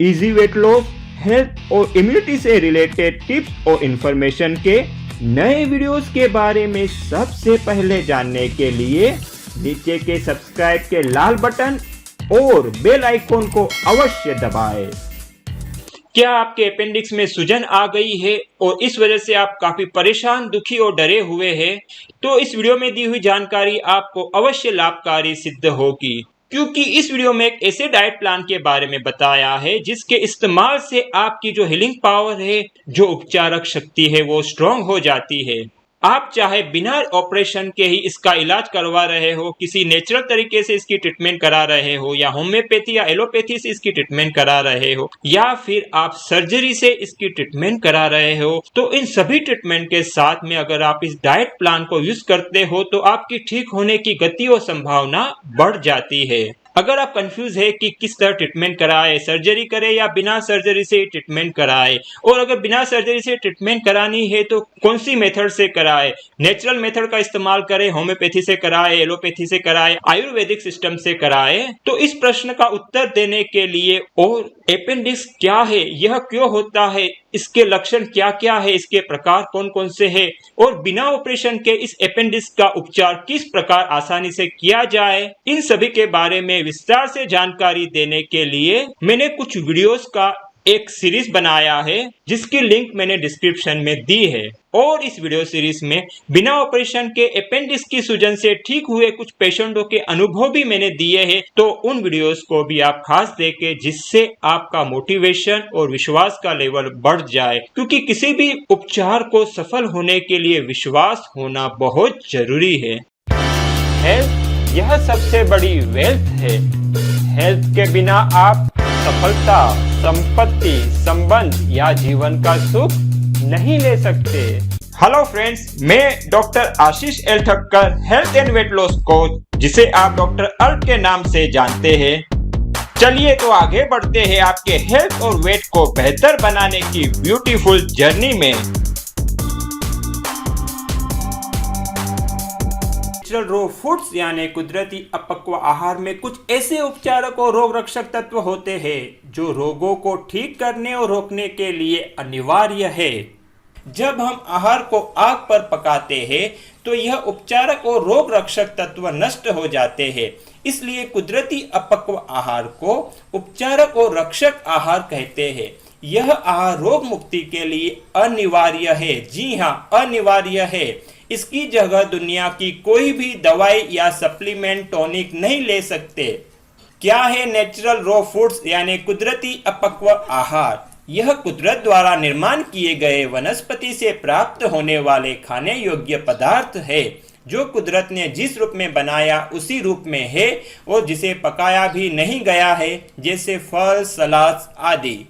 Easy weight loss, health और immunity से related tips और इंफॉर्मेशन के नए वीडियोस के बारे में सबसे पहले जानने के लिए नीचे के सब्सक्राइब के लाल बटन और बेल आइकॉन को अवश्य दबाएं। क्या आपके अपेंडिक्स में सूजन आ गई है और इस वजह से आप काफी परेशान, दुखी और डरे हुए हैं? तो इस वीडियो में दी हुई जानकारी आपको अवश्य लाभकारी सिद्ध होगी, क्योंकि इस वीडियो में एक ऐसे डाइट प्लान के बारे में बताया है जिसके इस्तेमाल से आपकी जो हीलिंग पावर है, जो उपचारक शक्ति है, वो स्ट्रांग हो जाती है। आप चाहे बिना ऑपरेशन के ही इसका इलाज करवा रहे हो, किसी नेचुरल तरीके से इसकी ट्रीटमेंट करा रहे हो, या होम्योपैथी या एलोपैथी से इसकी ट्रीटमेंट करा रहे हो, या फिर आप सर्जरी से इसकी ट्रीटमेंट करा रहे हो, तो इन सभी ट्रीटमेंट के साथ में अगर आप इस डाइट प्लान को यूज करते हो तो आपकी ठीक होने की गति और संभावना बढ़ जाती है। अगर आप कंफ्यूज है कि किस तरह ट्रीटमेंट कराए, सर्जरी करे या बिना सर्जरी से ट्रीटमेंट कराए, और अगर बिना सर्जरी से ट्रीटमेंट करानी है तो कौन सी मेथड से कराए, नेचुरल मेथड का इस्तेमाल करें, होम्योपैथी से कराए, एलोपैथी से कराए, आयुर्वेदिक सिस्टम से कराए, तो इस प्रश्न का उत्तर देने के लिए और अपेंडिक्स क्या है, यह क्यों होता है, इसके लक्षण क्या क्या है, इसके प्रकार कौन कौन से हैं, और बिना ऑपरेशन के इस अपेंडिक्स का उपचार किस प्रकार आसानी से किया जाए, इन सभी के बारे में विस्तार से जानकारी देने के लिए मैंने कुछ वीडियोस का एक सीरीज बनाया है, जिसकी लिंक मैंने डिस्क्रिप्शन में दी है। और इस वीडियो सीरीज में बिना ऑपरेशन के अपेंडिक्स की सूजन से ठीक हुए कुछ पेशेंटों के अनुभव भी मैंने दिए हैं, तो उन वीडियोस को भी आप खास देखें, जिससे आपका मोटिवेशन और विश्वास का लेवल बढ़ जाए, क्योंकि किसी भी उपचार को सफल होने के लिए विश्वास होना बहुत जरूरी है। हेल्थ, यह सबसे बड़ी वेल्थ है। हेल्थ के बिना आप सफलता, संपत्ति, संबंध या जीवन का सुख नहीं ले सकते। हेलो फ्रेंड्स, मैं doctor Ashish L Thakkar, health and weight loss coach, जिसे आप डॉक्टर अल्ट के नाम से जानते हैं। चलिए तो आगे बढ़ते हैं आपके हेल्थ और वेट को बेहतर बनाने की ब्यूटीफुल जर्नी में। नेचुरल रॉ फूड्स यानी कुदरती अपक्व आहार में कुछ ऐसे उपचारक और रोग रक्षक तत्व होते हैं जो रोगों को ठीक करने और रोकने के लिए अनिवार्य है। जब हम आहार को आग पर पकाते हैं तो यह उपचारक और रोग रक्षक तत्व नष्ट हो जाते हैं। इसलिए कुदरती अपक्व आहार को उपचारक और रक्षक आहार कहते हैं। यह आहार रोग मुक्ति के लिए अनिवार्य है। जी हाँ, अनिवार्य है। इसकी जगह दुनिया की कोई भी दवाई या सप्लीमेंट, टॉनिक नहीं ले सकते। क्या है नेचुरल रॉ फूड्स यानी कुदरती अपक्व आहार? यह कुदरत द्वारा निर्माण किए गए वनस्पति से प्राप्त होने वाले खाने योग्य पदार्थ है, जो कुदरत ने जिस रूप में बनाया उसी रूप में है और जिसे पकाया भी नहीं गया है, जैसे फल, सलाद आदि।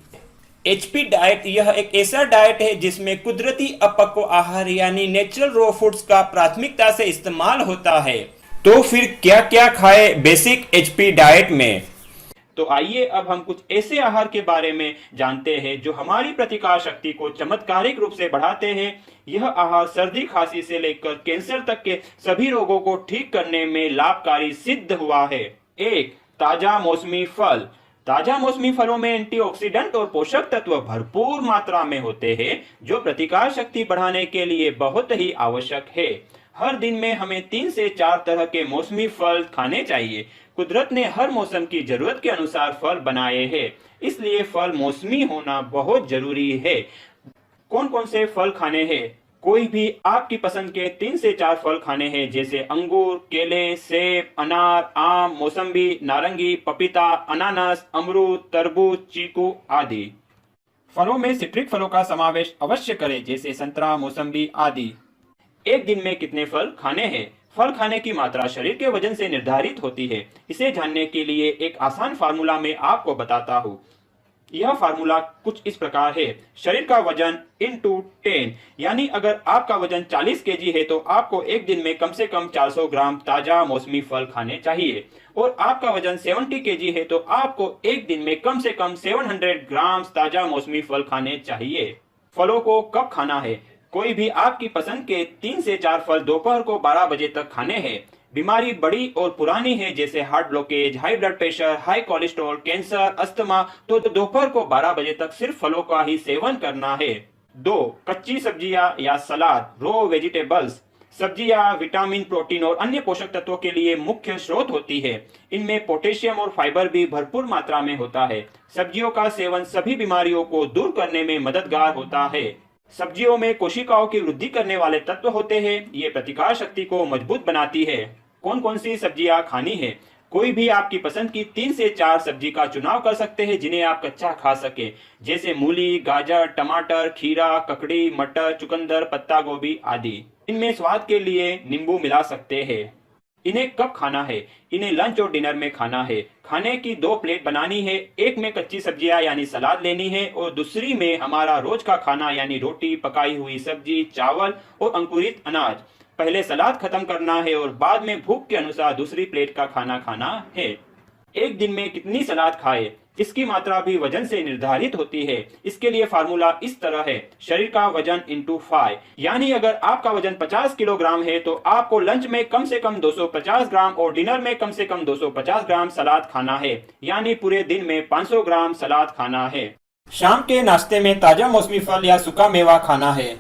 एचपी डाइट यह एक ऐसा डाइट है जिसमें कुदरती अपक्व आहार यानी नेचुरल रॉ फूड्स का प्राथमिकता से इस्तेमाल होता है। तो फिर क्या क्या खाए बेसिक एचपी डाइट में? तो आइए अब हम कुछ ऐसे आहार के बारे में जानते हैं जो हमारी प्रतिकार शक्ति को चमत्कारिक रूप से बढ़ाते हैं। यह आहार सर्दी, खांसी से लेकर कैंसर तक के सभी रोगों को ठीक करने में लाभकारी सिद्ध हुआ है। 1. ताजा मौसमी फल। ताजा मौसमी फलों में एंटीऑक्सीडेंट और पोषक तत्व भरपूर मात्रा में होते हैं, जो प्रतिकार शक्ति बढ़ाने के लिए बहुत ही आवश्यक है। हर दिन में हमें 3 से 4 तरह के मौसमी फल खाने चाहिए। कुदरत ने हर मौसम की जरूरत के अनुसार फल बनाए हैं, इसलिए फल मौसमी होना बहुत जरूरी है। कौन कौन से फल खाने हैं? कोई भी आपकी पसंद के 3 से 4 फल खाने हैं, जैसे अंगूर, केले, सेब, अनार, आम, मौसम्बी, नारंगी, पपीता, अनानास, अमरूद, तरबूज, चीकू आदि। फलों में सिट्रिक फलों का समावेश अवश्य करें, जैसे संतरा, मौसम्बी आदि। एक दिन में कितने फल खाने हैं? फल खाने की मात्रा शरीर के वजन से निर्धारित होती है। इसे जानने के लिए एक आसान फार्मूला मैं आपको बताता हूँ। यह फार्मूला कुछ इस प्रकार है: शरीर का वजन इंटू 10, यानी अगर आपका वजन 40 केजी है तो आपको एक दिन में कम से कम 400 ग्राम ताजा मौसमी फल खाने चाहिए, और आपका वजन 70 केजी है तो आपको एक दिन में कम से कम 700 ग्राम ताजा मौसमी फल खाने चाहिए। फलों को कब खाना है? कोई भी आपकी पसंद के 3 से 4 फल दोपहर को 12 बजे तक खाने हैं। बीमारी बड़ी और पुरानी है जैसे heart blockage, high blood pressure, high cholesterol, cancer, asthma, तो दोपहर को 12 बजे तक सिर्फ फलों का ही सेवन करना है। 2. कच्ची सब्जियां या सलाद, रो वेजिटेबल्स। सब्जियां विटामिन, प्रोटीन और अन्य पोषक तत्वों के लिए मुख्य स्रोत होती है। इनमें पोटेशियम और फाइबर भी भरपूर मात्रा में होता है। सब्जियों का सेवन सभी बीमारियों को दूर करने में मददगार होता है। सब्जियों में कोशिकाओं की वृद्धि करने वाले तत्व होते हैं। ये प्रतिकार शक्ति को मजबूत बनाती है। कौन कौन सी सब्जियां खानी है? कोई भी आपकी पसंद की 3 से 4 सब्जी का चुनाव कर सकते हैं जिन्हें आप कच्चा खा सके, जैसे मूली, गाजर, टमाटर, खीरा, ककड़ी, मटर, चुकंदर, पत्ता गोभी आदि। इनमें स्वाद के लिए नींबू मिला सकते हैं। इन्हें कब खाना है? इन्हें लंच और डिनर में खाना है। खाने की 2 प्लेट बनानी है। एक में कच्ची सब्जियां यानी सलाद लेनी है और दूसरी में हमारा रोज का खाना यानी रोटी, पकाई हुई सब्जी, चावल और अंकुरित अनाज। पहले सलाद खत्म करना है और बाद में भूख के अनुसार दूसरी प्लेट का खाना खाना है। एक दिन में कितनी सलाद खाए, इसकी मात्रा भी वजन से निर्धारित होती है। इसके लिए फार्मूला इस तरह है, शरीर का वजन इंटू 5, यानी अगर आपका वजन 50 किलोग्राम है तो आपको लंच में कम से कम 250 ग्राम और डिनर में कम से कम 250 ग्राम सलाद खाना है, यानी पूरे दिन में 500 ग्राम सलाद खाना है। शाम के नाश्ते में ताजा मौसमी फल या सूखा मेवा खाना है।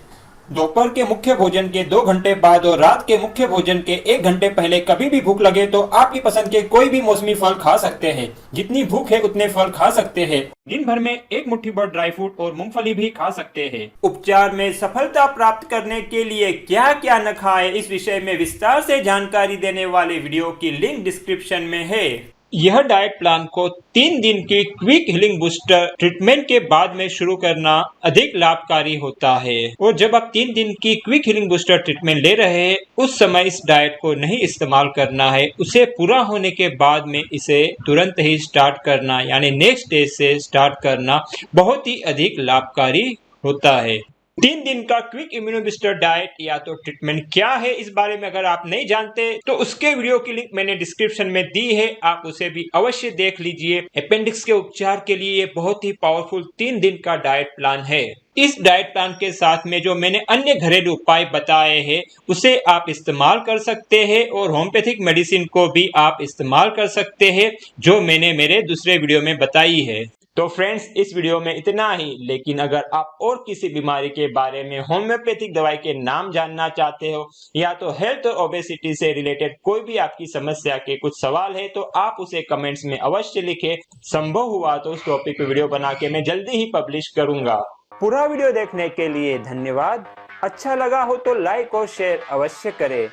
दोपहर के मुख्य भोजन के 2 घंटे बाद और रात के मुख्य भोजन के 1 घंटे पहले कभी भी भूख लगे तो आपकी पसंद के कोई भी मौसमी फल खा सकते हैं। जितनी भूख है उतने फल खा सकते हैं। दिन भर में 1 मुट्ठी भर ड्राई फ्रूट और मूंगफली भी खा सकते हैं। उपचार में सफलता प्राप्त करने के लिए क्या क्या न खाए, इस विषय में विस्तार से जानकारी देने वाले वीडियो की लिंक डिस्क्रिप्शन में है। यह डाइट प्लान को 3 दिन की क्विक हीलिंग बूस्टर ट्रीटमेंट के बाद में शुरू करना अधिक लाभकारी होता है और जब आप 3 दिन की क्विक हीलिंग बूस्टर ट्रीटमेंट ले रहे हैं उस समय इस डाइट को नहीं इस्तेमाल करना है। उसे पूरा होने के बाद में इसे तुरंत ही स्टार्ट करना यानी नेक्स्ट डे से स्टार्ट करना बहुत ही अधिक लाभकारी होता है। 3 दिन का क्विक इम्यूनो बूस्टर डाइट या तो ट्रीटमेंट क्या है, इस बारे में अगर आप नहीं जानते तो उसके वीडियो की लिंक मैंने डिस्क्रिप्शन में दी है, आप उसे भी अवश्य देख लीजिए। अपेंडिक्स के उपचार के लिए ये बहुत ही पावरफुल 3 दिन का डाइट प्लान है। इस डाइट प्लान के साथ में जो मैंने अन्य घरेलू उपाय बताए हैं उसे आप इस्तेमाल कर सकते हैं और होम्योपैथिक मेडिसिन को भी आप इस्तेमाल कर सकते हैं जो मैंने मेरे दूसरे वीडियो में बताई है। तो फ्रेंड्स, इस वीडियो में इतना ही, लेकिन अगर आप और किसी बीमारी के बारे में होम्योपैथिक दवाई के नाम जानना चाहते हो या तो हेल्थ और ओबेसिटी से रिलेटेड कोई भी आपकी समस्या के कुछ सवाल है तो आप उसे कमेंट्स में अवश्य लिखें। संभव हुआ तो उस टॉपिक पे वीडियो बना के मैं जल्दी ही पब्लिश करूंगा। पूरा वीडियो देखने के लिए धन्यवाद। अच्छा लगा हो तो लाइक और शेयर अवश्य करें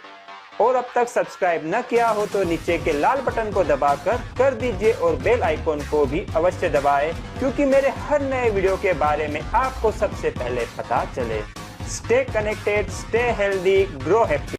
और अब तक सब्सक्राइब न किया हो तो नीचे के लाल बटन को दबाकर कर दीजिए और बेल आइकॉन को भी अवश्य दबाएं, क्योंकि मेरे हर नए वीडियो के बारे में आपको सबसे पहले पता चले। Stay connected, stay healthy, grow happy.